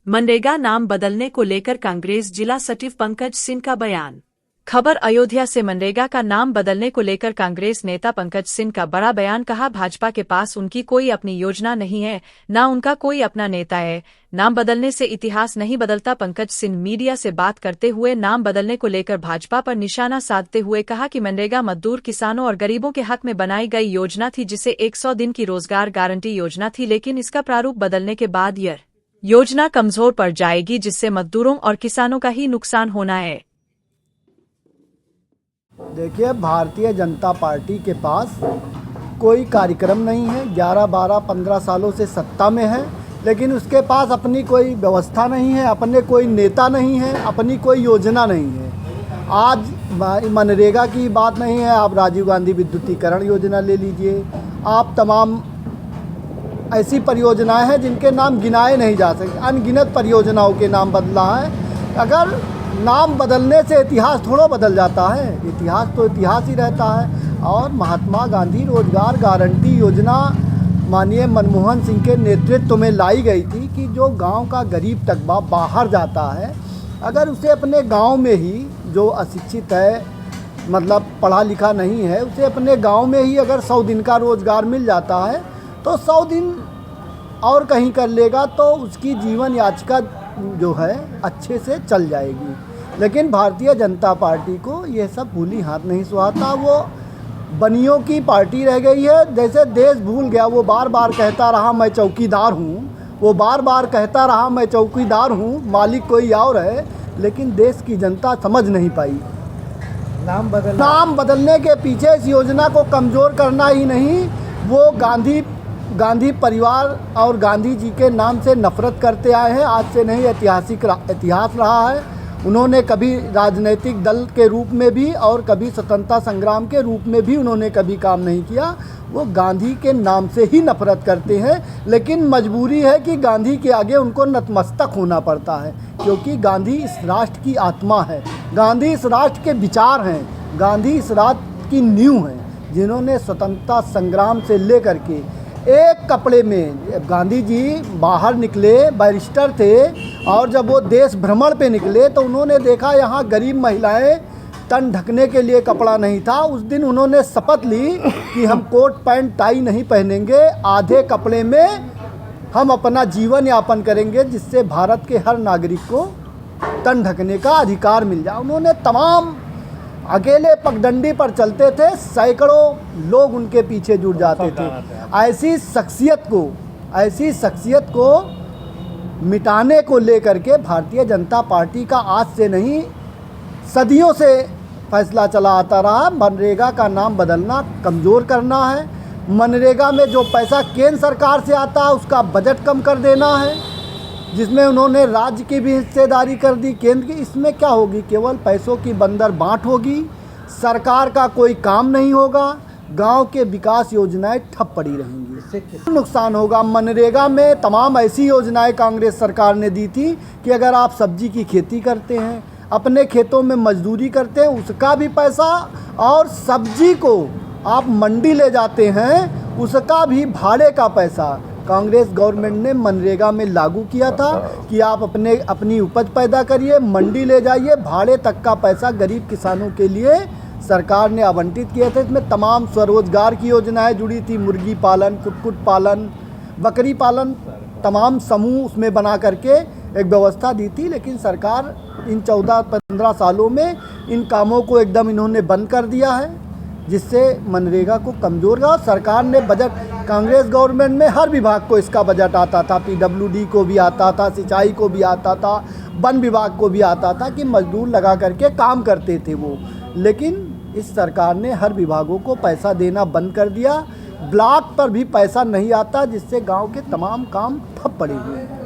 मनरेगा नाम बदलने को लेकर कांग्रेस जिला सचिव पंकज सिंह का बयान। खबर अयोध्या से। मनरेगा का नाम बदलने को लेकर कांग्रेस नेता पंकज सिंह का बड़ा बयान। कहा, भाजपा के पास उनकी कोई अपनी योजना नहीं है, न उनका कोई अपना नेता है। नाम बदलने से इतिहास नहीं बदलता। पंकज सिंह मीडिया से बात करते हुए नाम बदलने को लेकर भाजपा पर निशाना साधते हुए कहा कि मनरेगा मजदूर, किसानों और गरीबों के हक में बनाई गई योजना थी, जिसे 100 दिन की रोजगार गारंटी योजना थी, लेकिन इसका प्रारूप बदलने के बाद यह योजना कमजोर पड़ जाएगी, जिससे मजदूरों और किसानों का ही नुकसान होना है। देखिए, भारतीय जनता पार्टी के पास कोई कार्यक्रम नहीं है। 11, 12, 15 सालों से सत्ता में है, लेकिन उसके पास अपनी कोई व्यवस्था नहीं है, अपने कोई नेता नहीं है, अपनी कोई योजना नहीं है। आज मनरेगा की बात नहीं है, आप राजीव गांधी विद्युतीकरण योजना ले लीजिए। आप तमाम ऐसी परियोजनाएं हैं जिनके नाम गिनाए नहीं जा सकते, अनगिनत परियोजनाओं के नाम बदला है। अगर नाम बदलने से इतिहास थोड़ा बदल जाता है, इतिहास तो इतिहास ही रहता है। और महात्मा गांधी रोजगार गारंटी योजना माननीय मनमोहन सिंह के नेतृत्व में लाई गई थी कि जो गांव का गरीब तबका बाहर जाता है, अगर उसे अपने गांव में ही, जो अशिक्षित है, मतलब पढ़ा लिखा नहीं है, उसे अपने गांव में ही अगर 100 दिन का रोज़गार मिल जाता है तो 100 दिन और कहीं कर लेगा तो उसकी जीवन याचिका जो है अच्छे से चल जाएगी। लेकिन भारतीय जनता पार्टी को यह सब भूली हाथ नहीं सुहाता। वो बनियों की पार्टी रह गई है। जैसे देश भूल गया, वो बार बार कहता रहा मैं चौकीदार हूँ, वो बार बार कहता रहा मैं चौकीदार हूँ, मालिक कोई और है, लेकिन देश की जनता समझ नहीं पाई। नाम बदलने के पीछे इस योजना को कमज़ोर करना ही नहीं, वो गांधी परिवार और गांधी जी के नाम से नफरत करते आए हैं। आज से नहीं, इतिहास रहा है। उन्होंने कभी राजनीतिक दल के रूप में भी और कभी स्वतंत्रता संग्राम के रूप में भी उन्होंने कभी काम नहीं किया। वो गांधी के नाम से ही नफरत करते हैं, लेकिन मजबूरी है कि गांधी के आगे उनको नतमस्तक होना पड़ता है, क्योंकि गांधी इस राष्ट्र की आत्मा है, गांधी इस राष्ट्र के विचार हैं, गांधी इस राष्ट्र की नींव हैं, जिन्होंने स्वतंत्रता संग्राम से लेकर के एक कपड़े में, गांधी जी बाहर निकले, बैरिस्टर थे, और जब वो देश भ्रमण पे निकले तो उन्होंने देखा यहाँ गरीब महिलाएं तन ढकने के लिए कपड़ा नहीं था। उस दिन उन्होंने शपथ ली कि हम कोट पैंट टाई नहीं पहनेंगे, आधे कपड़े में हम अपना जीवन यापन करेंगे, जिससे भारत के हर नागरिक को तन ढकने का अधिकार मिल जाए। उन्होंने तमाम, अकेले पगडंडी पर चलते थे, सैकड़ों लोग उनके पीछे जुड़ जाते थे। ऐसी शख्सियत को मिटाने को लेकर के भारतीय जनता पार्टी का आज से नहीं, सदियों से फैसला चला आता रहा। मनरेगा का नाम बदलना कमज़ोर करना है। मनरेगा में जो पैसा केंद्र सरकार से आता है उसका बजट कम कर देना है, जिसमें उन्होंने राज्य की भी हिस्सेदारी कर दी केंद्र की। इसमें क्या होगी? केवल पैसों की बंदर बांट होगी, सरकार का कोई काम नहीं होगा, गांव के विकास योजनाएं ठप पड़ी रहेंगी। इससे नुकसान होगा। मनरेगा में तमाम ऐसी योजनाएं कांग्रेस सरकार ने दी थी कि अगर आप सब्जी की खेती करते हैं, अपने खेतों में मजदूरी करते हैं, उसका भी पैसा, और सब्जी को आप मंडी ले जाते हैं उसका भी भाड़े का पैसा कांग्रेस गवर्नमेंट ने मनरेगा में लागू किया था कि आप अपनी उपज पैदा करिए, मंडी ले जाइए, भाड़े तक का पैसा गरीब किसानों के लिए सरकार ने आवंटित किए थे। इसमें तमाम स्वरोजगार की योजनाएं जुड़ी थी, मुर्गी पालन, कुक्कुट पालन, बकरी पालन, तमाम समूह उसमें बना करके एक व्यवस्था दी थी। लेकिन सरकार इन 14-15 सालों में इन कामों को एकदम इन्होंने बंद कर दिया है, जिससे मनरेगा को कमज़ोर किया। सरकार ने बजट, कांग्रेस गवर्नमेंट में हर विभाग को इसका बजट आता था, PWD को भी आता था, सिंचाई को भी आता था, वन विभाग को भी आता था, कि मजदूर लगा करके काम करते थे वो। लेकिन इस सरकार ने हर विभागों को पैसा देना बंद कर दिया। ब्लॉक पर भी पैसा नहीं आता, जिससे गांव के तमाम काम ठप पड़े हुए हैं।